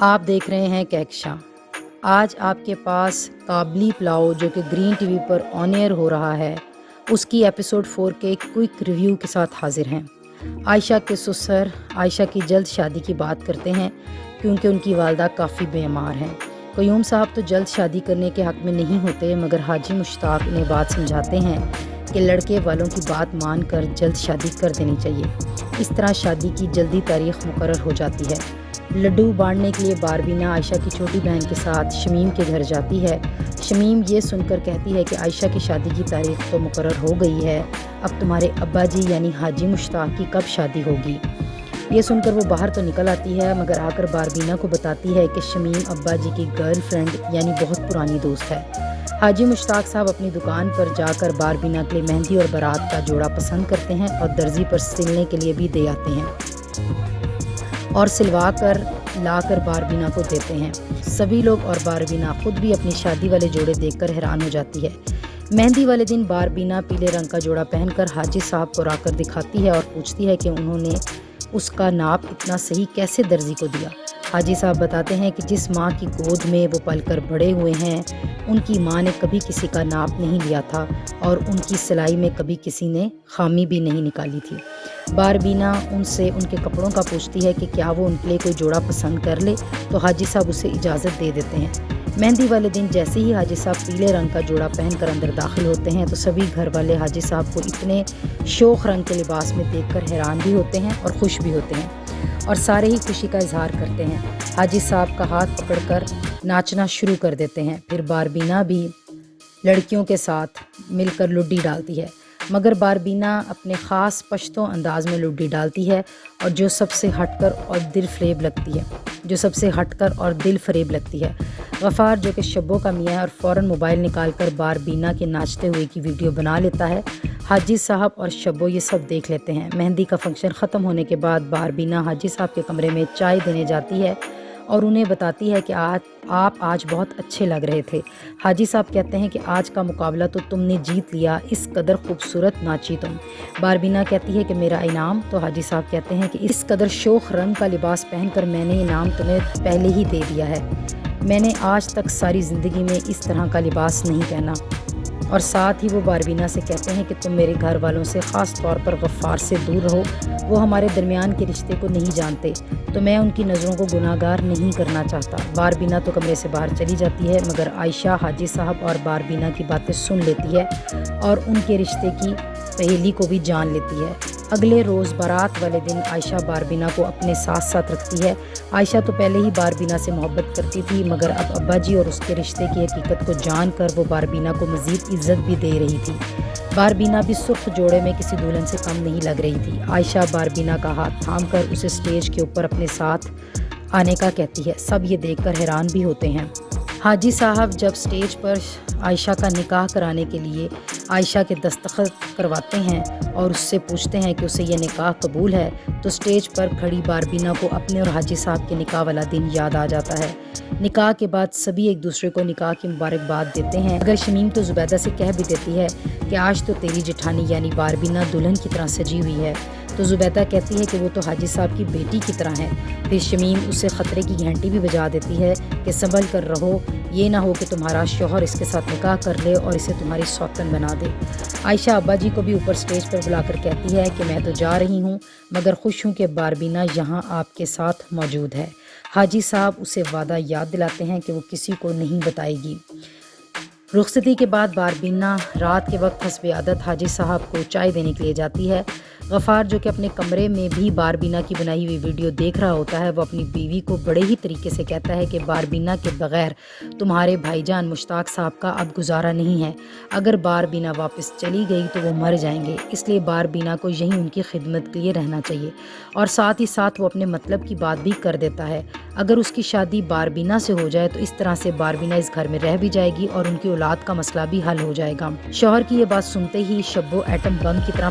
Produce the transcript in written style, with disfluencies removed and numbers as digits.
آپ دیکھ رہے ہیں کہکشاں۔ آج آپ کے پاس کابلی پلاؤ جو کہ گرین ٹی وی پر آن ایئر ہو رہا ہے، اس کی ایپیسوڈ 4 کے کوئک ریویو کے ساتھ حاضر ہیں۔ عائشہ کے سسر عائشہ کی جلد شادی کی بات کرتے ہیں کیونکہ ان کی والدہ کافی بیمار ہیں۔ قیوم صاحب تو جلد شادی کرنے کے حق میں نہیں ہوتے، مگر حاجی مشتاق انہیں بات سمجھاتے ہیں کہ لڑکے والوں کی بات مان کر جلد شادی کر دینی چاہیے۔ اس طرح شادی کی جلدی تاریخ مقرر ہو جاتی ہے۔ لڈو بانٹنے کے لیے باربینہ عائشہ کی چھوٹی بہن کے ساتھ شمیم کے گھر جاتی ہے۔ شمیم یہ سن کر کہتی ہے کہ عائشہ کی شادی کی تاریخ تو مقرر ہو گئی ہے، اب تمہارے ابا جی یعنی حاجی مشتاق کی کب شادی ہوگی؟ یہ سن کر وہ باہر تو نکل آتی ہے، مگر آ کر باربینہ کو بتاتی ہے کہ شمیم ابا جی کی گرل فرینڈ یعنی بہت پرانی دوست ہے۔ حاجی مشتاق صاحب اپنی دکان پر جا کر باربینہ کے لیے مہندی اور بارات کا جوڑا پسند کرتے ہیں اور درزی پر سلنے کے لیے بھی دے آتے ہیں اور سلوا کر لا کر باربینہ کو دیتے ہیں۔ سبھی لوگ اور باربینہ خود بھی اپنی شادی والے جوڑے دیکھ کر حیران ہو جاتی ہے۔ مہندی والے دن باربینہ پیلے رنگ کا جوڑا پہن کر حاجی صاحب کو لا کر دکھاتی ہے اور پوچھتی ہے کہ انہوں نے اس کا ناپ اتنا صحیح کیسے درزی کو دیا۔ حاجی صاحب بتاتے ہیں کہ جس ماں کی گود میں وہ پل کر بڑے ہوئے ہیں، ان کی ماں نے کبھی کسی کا ناپ نہیں لیا تھا اور ان کی سلائی میں کبھی کسی نے خامی بھی نہیں نکالی تھی۔ باربینہ ان سے ان کے کپڑوں کا پوچھتی ہے کہ کیا وہ ان کے لیے کوئی جوڑا پسند کر لے، تو حاجی صاحب اسے اجازت دے دیتے ہیں۔ مہندی والے دن جیسے ہی حاجی صاحب پیلے رنگ کا جوڑا پہن کر اندر داخل ہوتے ہیں تو سبھی گھر والے حاجی صاحب کو اتنے شوخ رنگ کے لباس میں دیکھ کر حیران بھی ہوتے ہیں اور خوش بھی ہوتے ہیں اور سارے ہی خوشی کا اظہار کرتے ہیں۔ حاجی صاحب کا ہاتھ پکڑ کر ناچنا شروع کر دیتے ہیں۔ پھر باربینہ بھی لڑکیوں کے ساتھ مل کر لڈی ڈالتی ہے، مگر باربینہ اپنے خاص پشتو انداز میں لڈی ڈالتی ہے اور جو سب سے ہٹ کر اور دل فریب لگتی ہے۔ غفار جو کہ شبو کا میاں ہے اور فوراً موبائل نکال کر باربینہ کے ناچتے ہوئے کی ویڈیو بنا لیتا ہے۔ حاجی صاحب اور شبو یہ سب دیکھ لیتے ہیں۔ مہندی کا فنکشن ختم ہونے کے بعد باربینہ حاجی صاحب کے کمرے میں چائے دینے جاتی ہے اور انہیں بتاتی ہے کہ آپ آج بہت اچھے لگ رہے تھے۔ حاجی صاحب کہتے ہیں کہ آج کا مقابلہ تو تم نے جیت لیا، اس قدر خوبصورت ناچی تم۔ باربینہ کہتی ہے کہ میرا انعام؟ تو حاجی صاحب کہتے ہیں کہ اس قدر شوخ رنگ کا لباس پہن کر میں نے انعام تمہیں پہلے ہی دے دیا ہے، میں نے آج تک ساری زندگی میں اس طرح کا لباس نہیں پہنا۔ اور ساتھ ہی وہ باربینہ سے کہتے ہیں کہ تم میرے گھر والوں سے خاص طور پر غفار سے دور رہو، وہ ہمارے درمیان کے رشتے کو نہیں جانتے، تو میں ان کی نظروں کو گناہ گار نہیں کرنا چاہتا۔ باربینہ تو کمرے سے باہر چلی جاتی ہے، مگر عائشہ حاجی صاحب اور باربینہ کی باتیں سن لیتی ہے اور ان کے رشتے کی پہیلی کو بھی جان لیتی ہے۔ اگلے روز بارات والے دن عائشہ باربینہ کو اپنے ساتھ رکھتی ہے۔ عائشہ تو پہلے ہی باربینہ سے محبت کرتی تھی، مگر اب ابا جی اور اس کے رشتے کی حقیقت کو جان کر وہ باربینہ کو مزید عزت بھی دے رہی تھی۔ باربینہ بھی سرخ جوڑے میں کسی دلہن سے کم نہیں لگ رہی تھی۔ عائشہ باربینہ کا ہاتھ تھام کر اسے اسٹیج کے اوپر اپنے ساتھ آنے کا کہتی ہے۔ سب یہ دیکھ کر حیران بھی ہوتے ہیں۔ حاجی صاحب جب اسٹیج پر عائشہ کا نکاح کرانے کے لیے عائشہ کے دستخط کرواتے ہیں اور اس سے پوچھتے ہیں کہ اسے یہ نکاح قبول ہے، تو اسٹیج پر کھڑی باربینہ کو اپنے اور حاجی صاحب کے نکاح والا دن یاد آ جاتا ہے۔ نکاح کے بعد سبھی ایک دوسرے کو نکاح کی مبارکباد دیتے ہیں، مگر شمیم تو زبیدہ سے کہہ بھی دیتی ہے کہ آج تو تیری جٹھانی یعنی باربینہ دلہن کی طرح سجی ہوئی ہے، تو زبیدہ کہتی ہے کہ وہ تو حاجی صاحب کی بیٹی کی طرح ہے۔ پھر شمیم اسے خطرے کی گھنٹی بھی بجا دیتی ہے کہ سنبھل کر رہو، یہ نہ ہو کہ تمہارا شوہر اس کے ساتھ نکاح کر لے اور اسے تمہاری سوتن بنا دے۔ عائشہ ابا جی کو بھی اوپر اسٹیج پر بلا کر کہتی ہے کہ میں تو جا رہی ہوں، مگر خوش ہوں کہ باربینہ یہاں آپ کے ساتھ موجود ہے۔ حاجی صاحب اسے وعدہ یاد دلاتے ہیں کہ وہ کسی کو نہیں بتائے گی۔ رخصتی کے بعد باربینہ رات کے وقت حسب عادت حاجی صاحب کو چائے دینے کے لیے جاتی ہے۔ غفار جو کہ اپنے کمرے میں بھی باربینہ کی بنائی ہوئی ویڈیو دیکھ رہا ہوتا ہے، وہ اپنی بیوی کو بڑے ہی طریقے سے کہتا ہے کہ باربینہ کے بغیر تمہارے بھائی جان مشتاق صاحب کا اب گزارا نہیں ہے، اگر باربینہ واپس چلی گئی تو وہ مر جائیں گے، اس لیے باربینہ کو یہیں ان کی خدمت کے لیے رہنا چاہیے، اور ساتھ ہی ساتھ وہ اپنے مطلب کی بات بھی کر دیتا ہے، اگر اس کی شادی باربینہ سے ہو جائے تو اس طرح سے باربینہ اس گھر میں رہ بھی جائے گی اور ان کی اولاد کا مسئلہ بھی حل ہو جائے گا۔ شوہر کی یہ بات سنتے ہی شبو ایٹم بم کی طرح